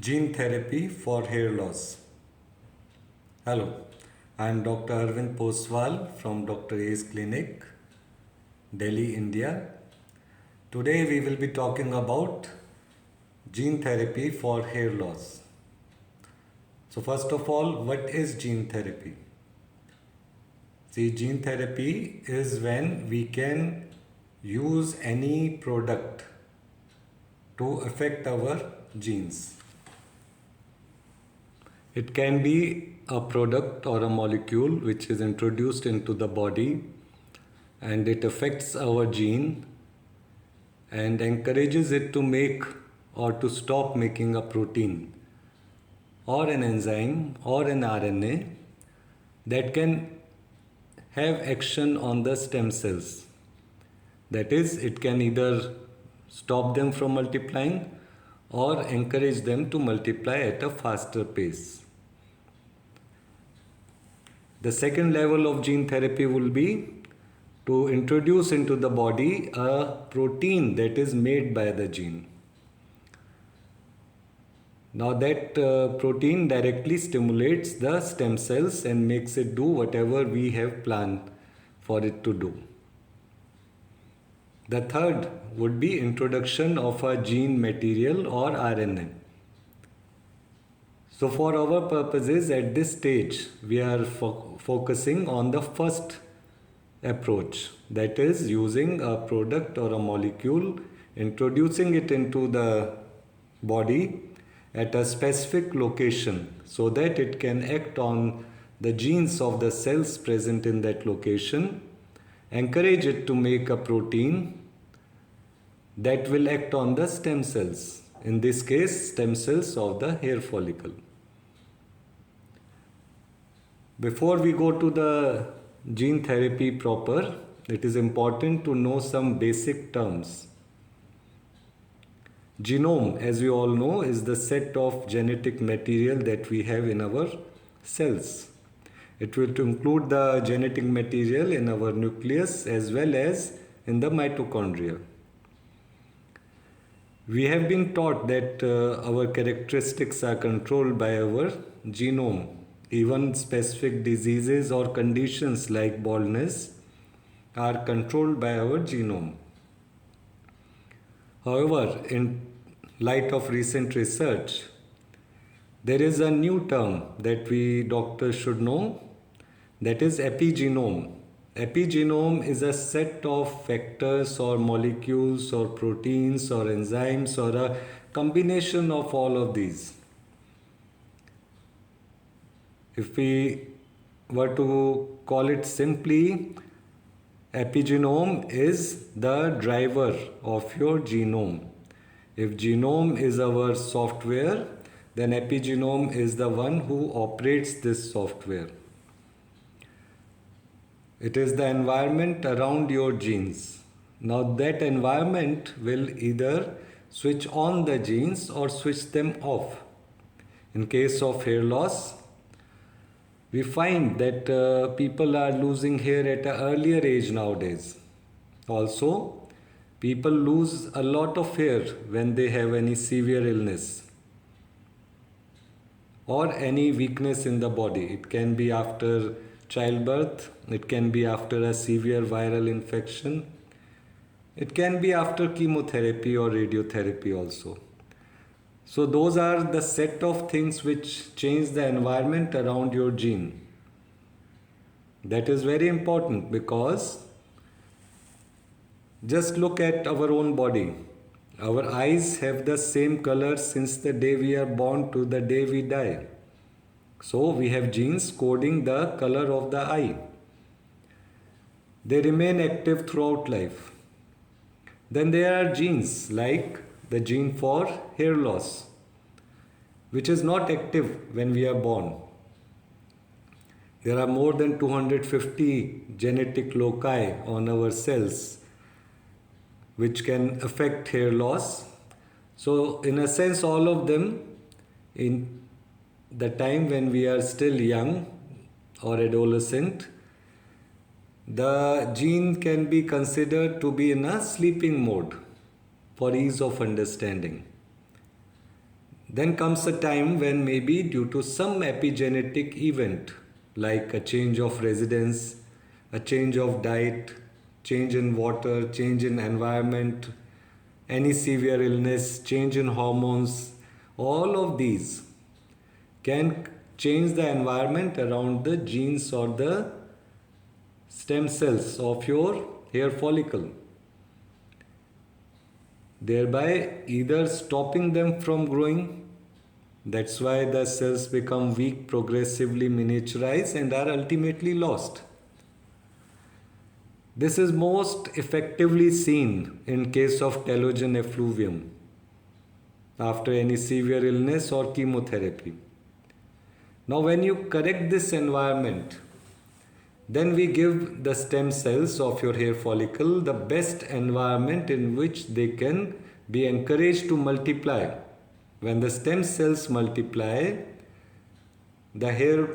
Gene therapy for hair loss. Hello, I am Dr. Arvind Poswal from Dr. A's Clinic, Delhi, India. Today we will be talking about gene therapy for hair loss. So first of all, what is gene therapy? See, gene therapy is when we can use any product to affect our genes. It can be a product or a molecule which is introduced into the body and it affects our gene and encourages it to make or to stop making a protein or an enzyme or an RNA that can have action on the stem cells. That is, it can either stop them from multiplying or encourage them to multiply at a faster pace. The second level of gene therapy will be to introduce into the body a protein that is made by the gene. Now that protein directly stimulates the stem cells and makes it do whatever we have planned for it to do. The third would be introduction of a gene material or RNA. So for our purposes at this stage, we are focusing on the first approach, that is using a product or a molecule, introducing it into the body at a specific location so that it can act on the genes of the cells present in that location, encourage it to make a protein that will act on the stem cells, in this case stem cells of the hair follicle. Before we go to the gene therapy proper, it is important to know some basic terms. Genome, as we all know, is the set of genetic material that we have in our cells. It will include the genetic material in our nucleus as well as in the mitochondria. We have been taught that our characteristics are controlled by our genome. Even specific diseases or conditions like baldness are controlled by our genome. However, in light of recent research, there is a new term that we doctors should know, that is epigenome. Epigenome is a set of factors or molecules or proteins or enzymes or a combination of all of these. If we were to call it simply, epigenome is the driver of your genome. If genome is our software, then epigenome is the one who operates this software. It is the environment around your genes. Now that environment will either switch on the genes or switch them off. In case of hair loss, we find that people are losing hair at an earlier age nowadays. Also, people lose a lot of hair when they have any severe illness or any weakness in the body. It can be after childbirth, it can be after a severe viral infection, it can be after chemotherapy or radiotherapy also. So those are the set of things which change the environment around your gene. That is very important because just look at our own body. Our eyes have the same color since the day we are born to the day we die. So we have genes coding the color of the eye. They remain active throughout life. Then there are genes like the gene for hair loss, which is not active when we are born. There are more than 250 genetic loci on our cells which can affect hair loss. So in a sense, all of them in the time when we are still young or adolescent, the gene can be considered to be in a sleeping mode for ease of understanding. Then comes a time when maybe due to some epigenetic event like a change of residence, a change of diet, change in water, change in environment, any severe illness, change in hormones, all of these can change the environment around the genes or the stem cells of your hair follicle, thereby either stopping them from growing. That's why the cells become weak, progressively miniaturize, and are ultimately lost. This is most effectively seen in case of telogen effluvium after any severe illness or chemotherapy. Now, when you correct this environment, then we give the stem cells of your hair follicle the best environment in which they can be encouraged to multiply. When the stem cells multiply, the hair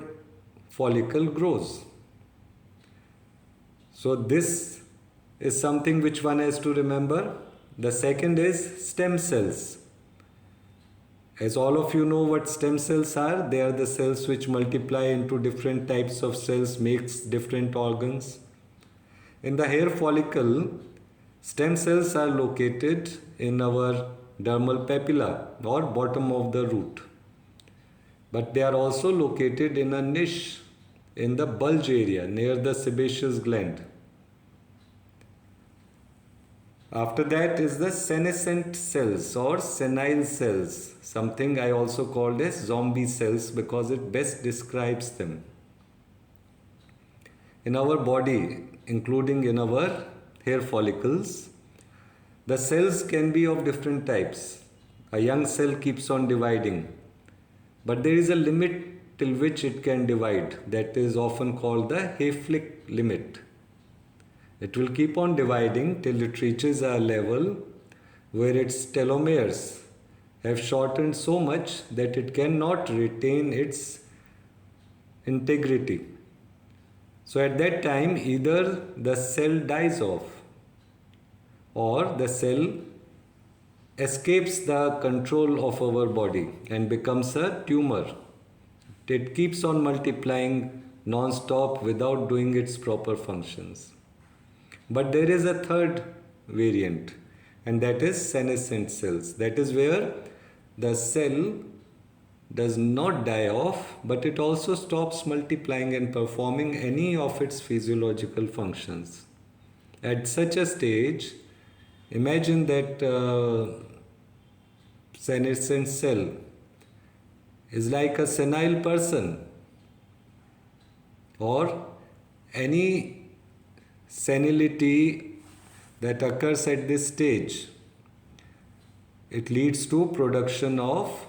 follicle grows. So this is something which one has to remember. The second is stem cells. As all of you know what stem cells are, they are the cells which multiply into different types of cells, makes different organs. In the hair follicle, stem cells are located in our dermal papilla or bottom of the root. But they are also located in a niche in the bulge area near the sebaceous gland. After that is the senescent cells or senile cells, something I also called as zombie cells because it best describes them. In our body, including in our hair follicles, the cells can be of different types. A young cell keeps on dividing, but there is a limit till which it can divide. That is often called the Hayflick limit. It will keep on dividing till it reaches a level where its telomeres have shortened so much that it cannot retain its integrity. So at that time, either the cell dies off or the cell escapes the control of our body and becomes a tumor. It keeps on multiplying non-stop without doing its proper functions. But there is a third variant, and that is senescent cells. That is where the cell does not die off, but it also stops multiplying and performing any of its physiological functions. At such a stage, imagine that senescent cell is like a senile person or any senility that occurs at this stage. It leads to production of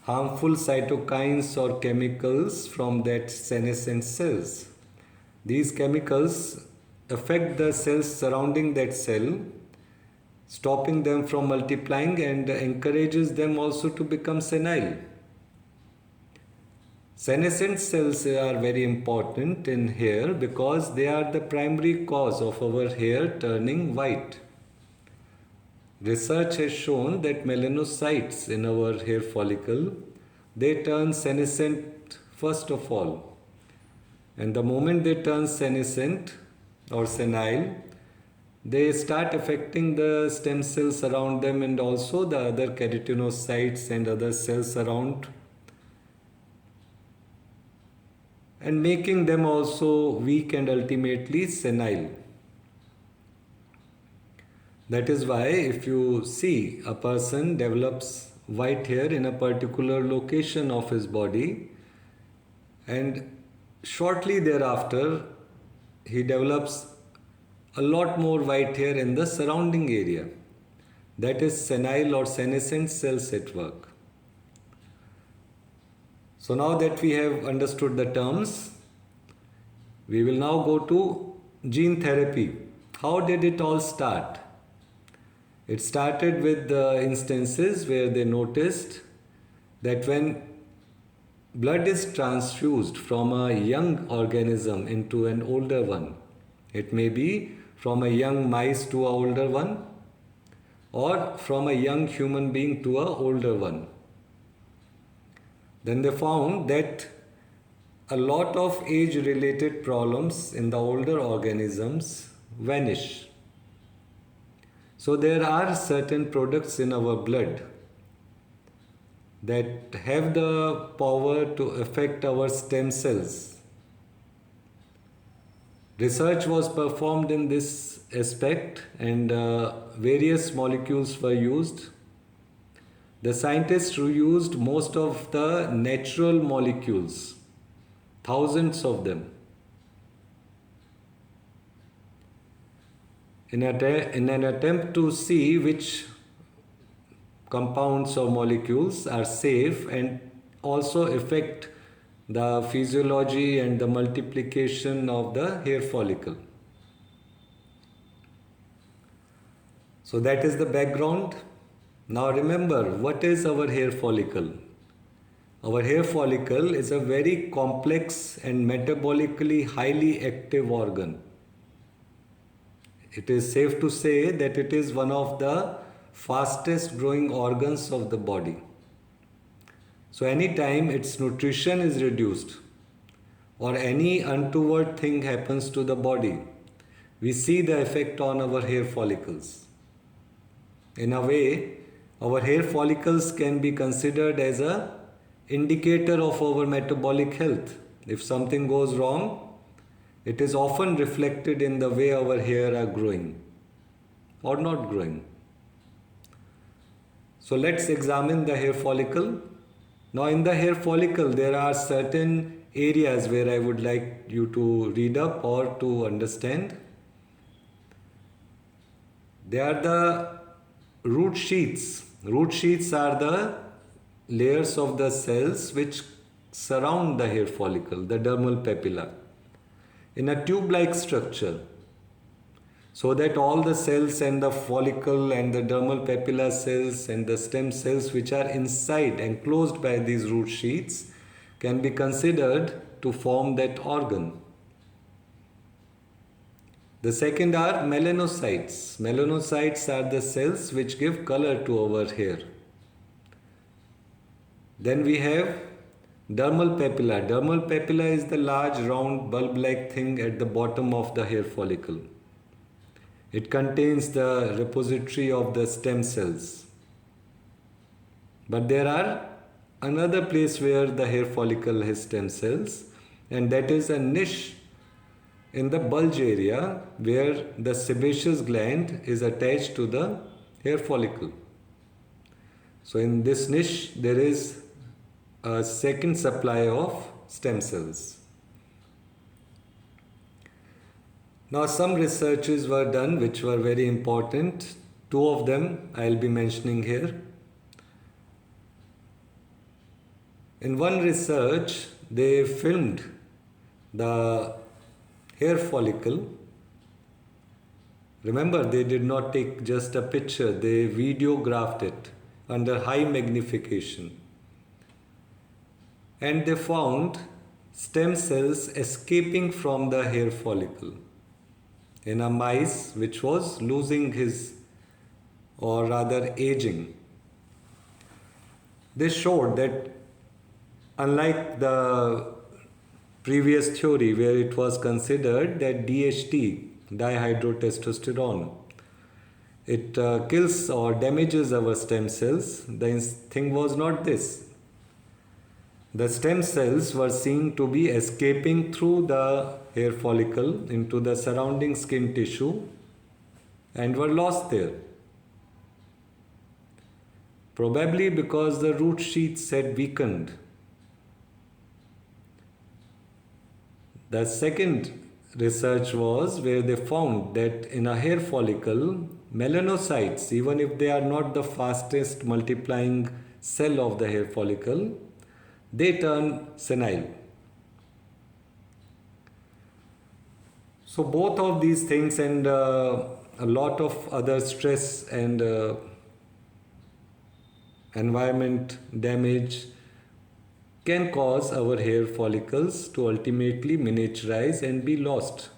harmful cytokines or chemicals from that senescent cells. These chemicals affect the cells surrounding that cell, stopping them from multiplying and encourages them also to become senile. Senescent cells are very important in hair because they are the primary cause of our hair turning white. Research has shown that melanocytes in our hair follicle, they turn senescent first of all. And the moment they turn senescent or senile, they start affecting the stem cells around them and also the other keratinocytes and other cells around, and making them also weak and ultimately senile. That is why if you see a person develops white hair in a particular location of his body and shortly thereafter he develops a lot more white hair in the surrounding area, that is senile or senescent cells at work. So now that we have understood the terms, we will now go to gene therapy. How did it all start? It started with the instances where they noticed that when blood is transfused from a young organism into an older one, it may be from a young mice to an older one or from a young human being to an older one. Then they found that a lot of age-related problems in the older organisms vanish. So there are certain products in our blood that have the power to affect our stem cells. Research was performed in this aspect and various molecules were used. The scientists used most of the natural molecules, thousands of them, in an attempt to see which compounds or molecules are safe and also affect the physiology and the multiplication of the hair follicle. So that is the background. Now remember, what is our hair follicle? Our hair follicle is a very complex and metabolically highly active organ. It is safe to say that it is one of the fastest growing organs of the body. So anytime its nutrition is reduced or any untoward thing happens to the body, we see the effect on our hair follicles. In a way, our hair follicles can be considered as an indicator of our metabolic health. If something goes wrong, it is often reflected in the way our hair are growing or not growing. So let's examine the hair follicle. Now in the hair follicle, there are certain areas where I would like you to read up or to understand. They are the root sheaths. Root sheaths are the layers of the cells which surround the hair follicle, the dermal papilla, in a tube-like structure, so that all the cells and the follicle and the dermal papilla cells and the stem cells which are inside enclosed by these root sheaths can be considered to form that organ. The second are melanocytes. Melanocytes are the cells which give color to our hair. Then we have dermal papilla. Dermal papilla is the large round bulb-like thing at the bottom of the hair follicle. It contains the repository of the stem cells. But there are another place where the hair follicle has stem cells, and that is a niche in the bulge area where the sebaceous gland is attached to the hair follicle. So in this niche there is a second supply of stem cells. Now some researches were done which were very important. Two of them I will be mentioning here. In one research, they filmed the hair follicle. Remember, they did not take just a picture, they videographed it under high magnification. And they found stem cells escaping from the hair follicle in a mice which was losing his, or rather aging. They showed that unlike the previous theory where it was considered that DHT, dihydrotestosterone, it kills or damages our stem cells, the thing was not this. The stem cells were seen to be escaping through the hair follicle into the surrounding skin tissue and were lost there. Probably because the root sheaths had weakened. The second research was where they found that in a hair follicle, melanocytes, even if they are not the fastest multiplying cell of the hair follicle, they turn senile. So both of these things and a lot of other stress and environment damage can cause our hair follicles to ultimately miniaturize and be lost.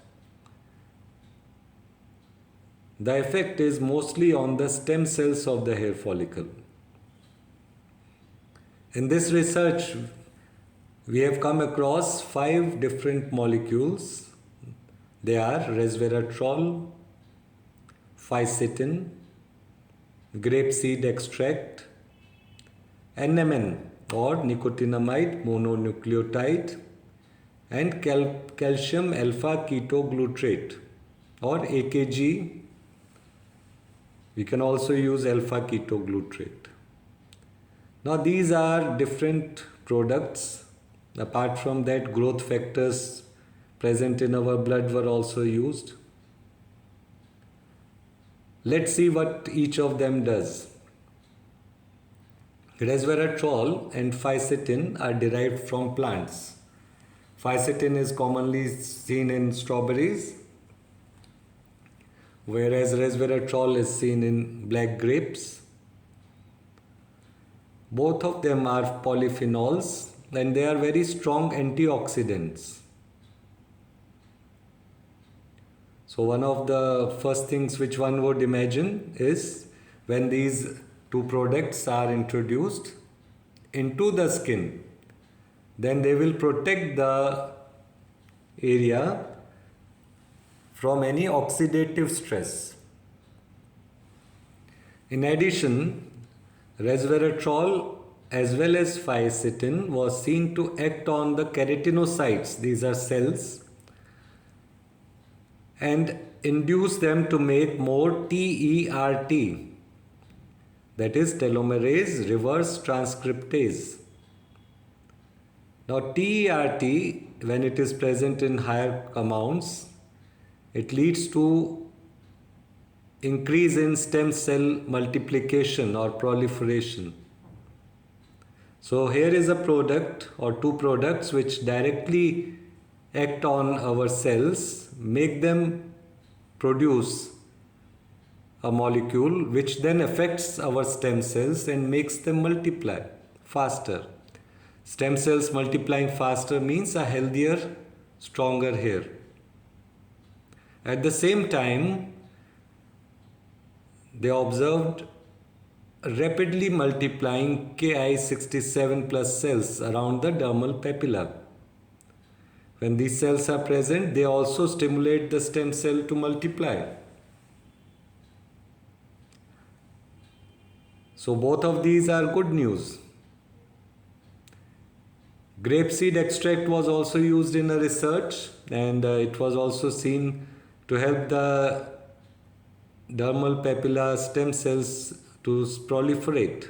The effect is mostly on the stem cells of the hair follicle. In this research, we have come across 5 different molecules. They are resveratrol, fisetin, grapeseed extract, NMN or nicotinamide mononucleotide, and calcium alpha ketoglutarate or AKG. We can also use alpha ketoglutarate. Now these are different products. Apart from that, growth factors present in our blood were also used. Let's see what each of them does. Resveratrol and fisetin are derived from plants. Fisetin is commonly seen in strawberries, whereas resveratrol is seen in black grapes. Both of them are polyphenols and they are very strong antioxidants. So one of the first things which one would imagine is when these two products are introduced into the skin, then they will protect the area from any oxidative stress. In addition, resveratrol as well as fisetin was seen to act on the keratinocytes, these are cells, and induce them to make more TERT, that is telomerase reverse transcriptase. Now TERT, when it is present in higher amounts, it leads to increase in stem cell multiplication or proliferation. So here is a product or two products which directly act on our cells, make them produce a molecule which then affects our stem cells and makes them multiply faster. Stem cells multiplying faster means a healthier, stronger hair. At the same time, they observed rapidly multiplying Ki67 plus cells around the dermal papilla. When these cells are present, they also stimulate the stem cell to multiply. So both of these are good news. Grapeseed extract was also used in a research, and it was also seen to help the dermal papilla stem cells to proliferate.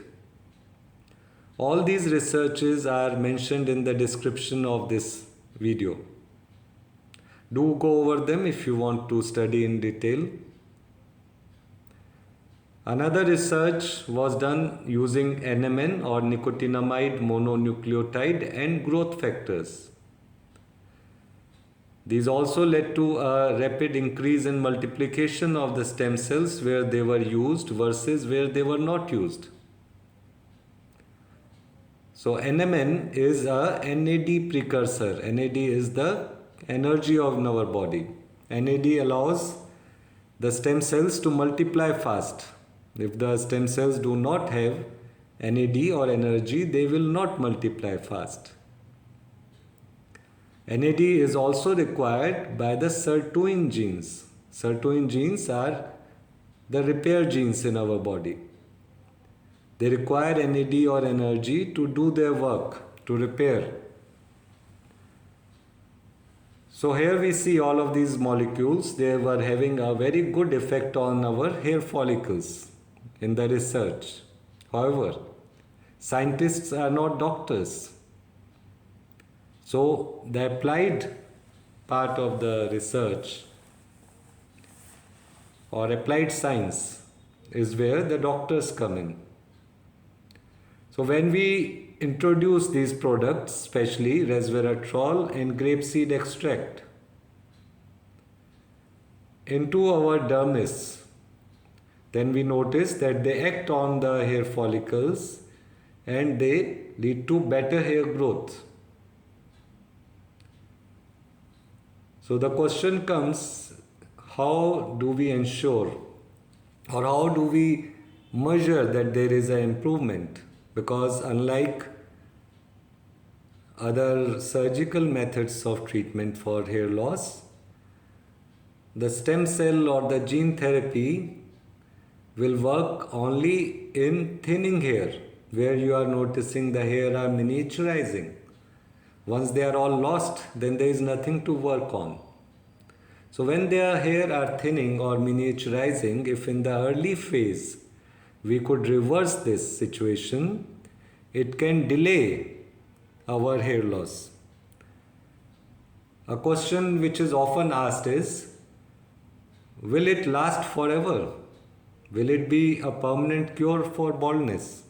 All these researches are mentioned in the description of this video. Do go over them if you want to study in detail. Another research was done using NMN or nicotinamide mononucleotide and growth factors. These also led to a rapid increase in multiplication of the stem cells where they were used versus where they were not used. So NMN is a NAD precursor. NAD is the energy of our body. NAD allows the stem cells to multiply fast. If the stem cells do not have NAD or energy, they will not multiply fast. NAD is also required by the sirtuin genes. Sirtuin genes are the repair genes in our body. They require NAD or energy to do their work, to repair. So here we see all of these molecules. They were having a very good effect on our hair follicles in the research. However, scientists are not doctors. So the applied part of the research or applied science is where the doctors come in. So when we introduce these products, especially resveratrol and grapeseed extract, into our dermis, then we notice that they act on the hair follicles and they lead to better hair growth. So the question comes, how do we ensure or how do we measure that there is an improvement? Because unlike other surgical methods of treatment for hair loss, the stem cell or the gene therapy will work only in thinning hair, where you are noticing the hair are miniaturizing. Once they are all lost, then there is nothing to work on. So when their hair are thinning or miniaturizing, if in the early phase we could reverse this situation, it can delay our hair loss. A question which is often asked is, will it last forever? Will it be a permanent cure for baldness?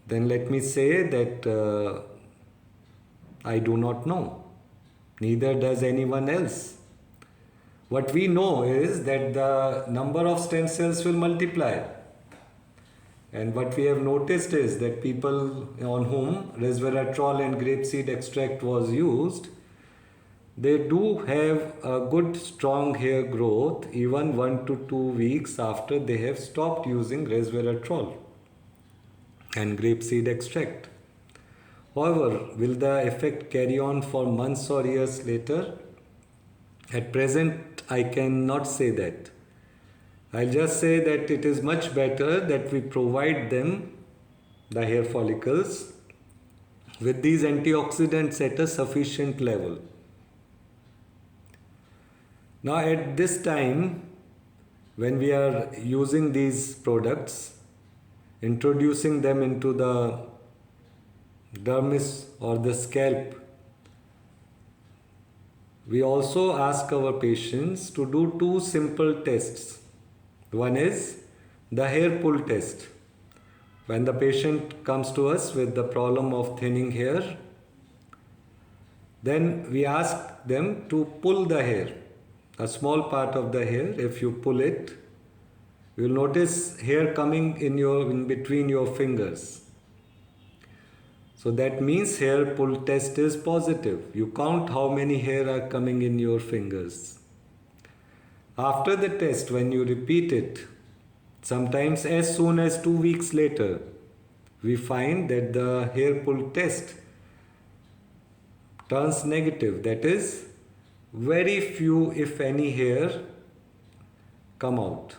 Then let me say that I do not know. Neither does anyone else. What we know is that the number of stem cells will multiply. And what we have noticed is that people on whom resveratrol and grapeseed extract was used, they do have a good strong hair growth even 1 to 2 weeks after they have stopped using resveratrol and grapeseed extract. However, will the effect carry on for months or years later? At present, I cannot say that. I'll just say that it is much better that we provide them, the hair follicles, with these antioxidants at a sufficient level. Now at this time, when we are using these products, introducing them into the dermis or the scalp, we also ask our patients to do 2 simple tests. One is the hair pull test. When the patient comes to us with the problem of thinning hair, then we ask them to pull the hair, a small part of the hair. If you pull it, you will notice hair coming in between your fingers. So that means hair pull test is positive. You count how many hair are coming in your fingers. After the test, when you repeat it, sometimes as soon as 2 weeks later, we find that the hair pull test turns negative. That is, very few, if any, hair come out.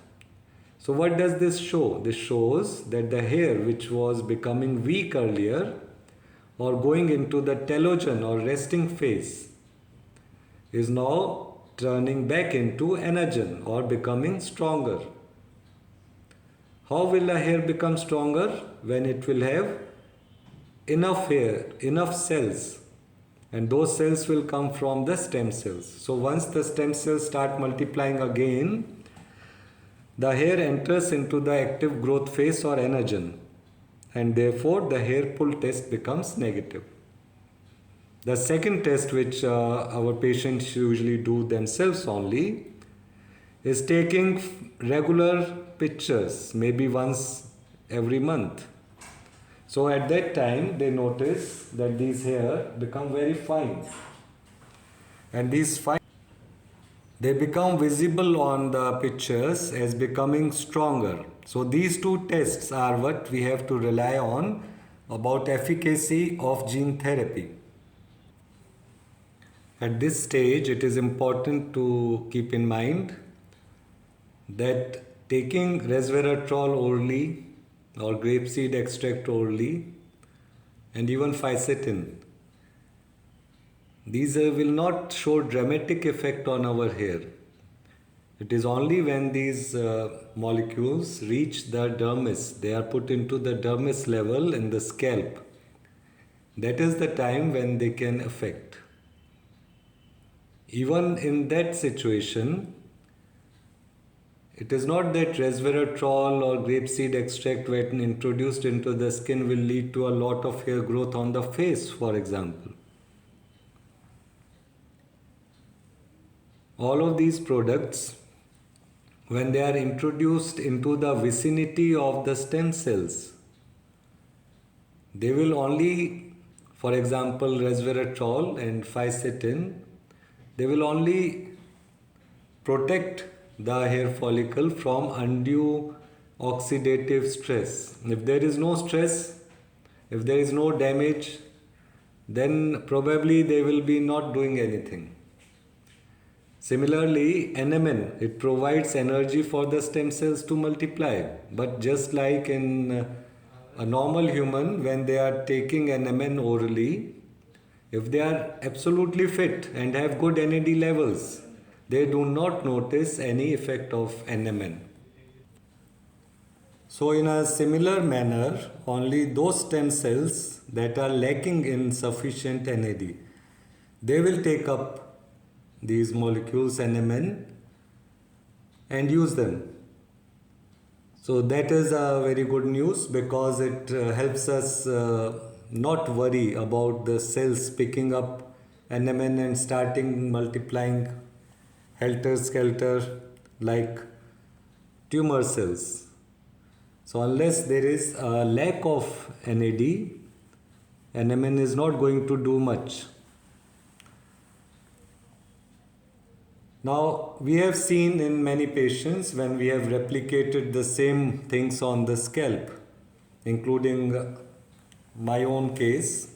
So what does this show? This shows that the hair which was becoming weak earlier or going into the telogen or resting phase is now turning back into anagen or becoming stronger. How will a hair become stronger? When it will have enough hair, enough cells, and those cells will come from the stem cells. So once the stem cells start multiplying again, the hair enters into the active growth phase or anagen, and therefore the hair pull test becomes negative. The second test, which our patients usually do themselves only, is taking regular pictures, maybe once every month. So at that time, they notice that these hair become very fine. And these fine, they become visible on the pictures as becoming stronger. So these 2 tests are what we have to rely on about efficacy of gene therapy. At this stage, it is important to keep in mind that taking resveratrol orally or grapeseed extract orally and even fisetin, these will not show dramatic effect on our hair. It is only when these molecules reach the dermis, they are put into the dermis level in the scalp. That is the time when they can affect. Even in that situation, it is not that resveratrol or grapeseed extract when introduced into the skin will lead to a lot of hair growth on the face, for example. All of these products, when they are introduced into the vicinity of the stem cells, they will only, for example, resveratrol and fisetin, they will only protect the hair follicle from undue oxidative stress. If there is no stress, if there is no damage, then probably they will be not doing anything. Similarly, NMN, it provides energy for the stem cells to multiply. But just like in a normal human, when they are taking NMN orally, if they are absolutely fit and have good NAD levels, they do not notice any effect of NMN. So in a similar manner, only those stem cells that are lacking in sufficient NAD, they will take up these molecules NMN and use them. So that is a very good news, because it helps us not worry about the cells picking up NMN and starting multiplying helter-skelter like tumor cells. So unless there is a lack of NAD, NMN is not going to do much. Now, we have seen in many patients when we have replicated the same things on the scalp, including my own case,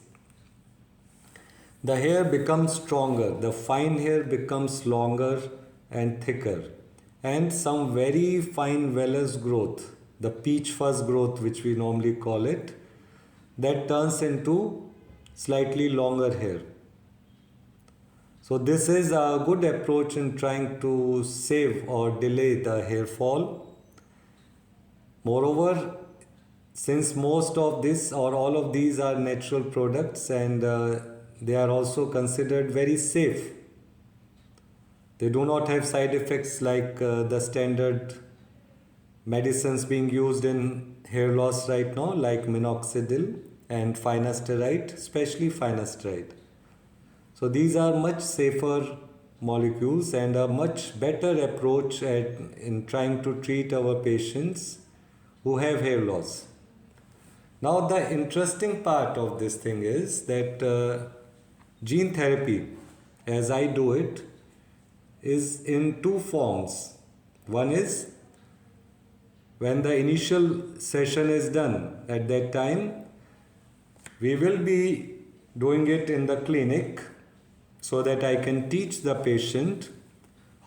the hair becomes stronger, the fine hair becomes longer and thicker, and some very fine vellus growth, the peach fuzz growth which we normally call it, that turns into slightly longer hair. So this is a good approach in trying to save or delay the hair fall. Moreover, since most of this or all of these are natural products, and they are also considered very safe. They do not have side effects like the standard medicines being used in hair loss right now, like minoxidil and finasteride, especially finasteride. So these are much safer molecules and a much better approach in trying to treat our patients who have hair loss. Now the interesting part of this thing is that gene therapy, as I do it, is in two forms. One is when the initial session is done, at that time we will be doing it in the clinic, so that I can teach the patient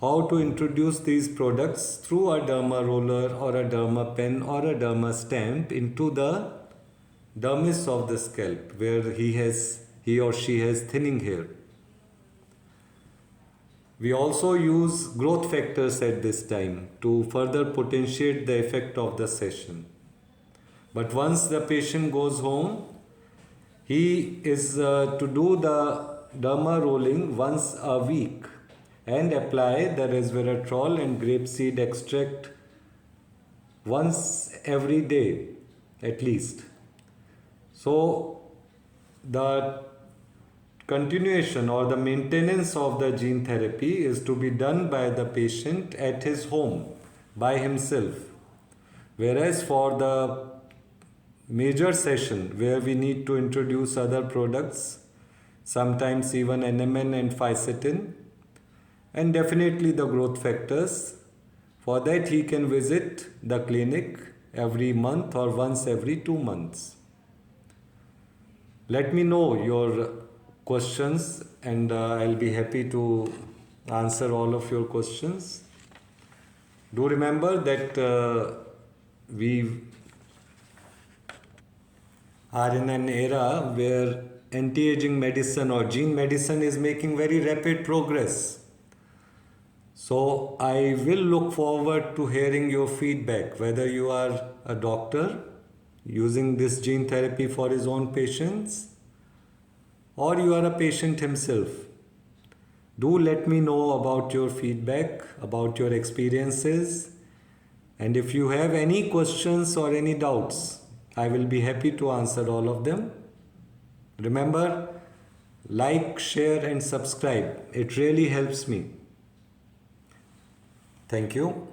how to introduce these products through a derma roller or a derma pen or a derma stamp into the dermis of the scalp, where he or she has thinning hair. We also use growth factors at this time to further potentiate the effect of the session. But once the patient goes home, he is to do the derma rolling once a week and apply the resveratrol and grapeseed extract once every day at least. So the continuation or the maintenance of the gene therapy is to be done by the patient at his home by himself, whereas for the major session where we need to introduce other products, sometimes even NMN and fisetin, and definitely the growth factors, for that he can visit the clinic every month or once every 2 months. Let me know your questions and I'll be happy to answer all of your questions. Do remember that we are in an era where anti-aging medicine or gene medicine is making very rapid progress. So I will look forward to hearing your feedback, whether you are a doctor using this gene therapy for his own patients or you are a patient himself. Do let me know about your feedback, about your experiences, and if you have any questions or any doubts, I will be happy to answer all of them. Remember, like, share and subscribe. It really helps me. Thank you.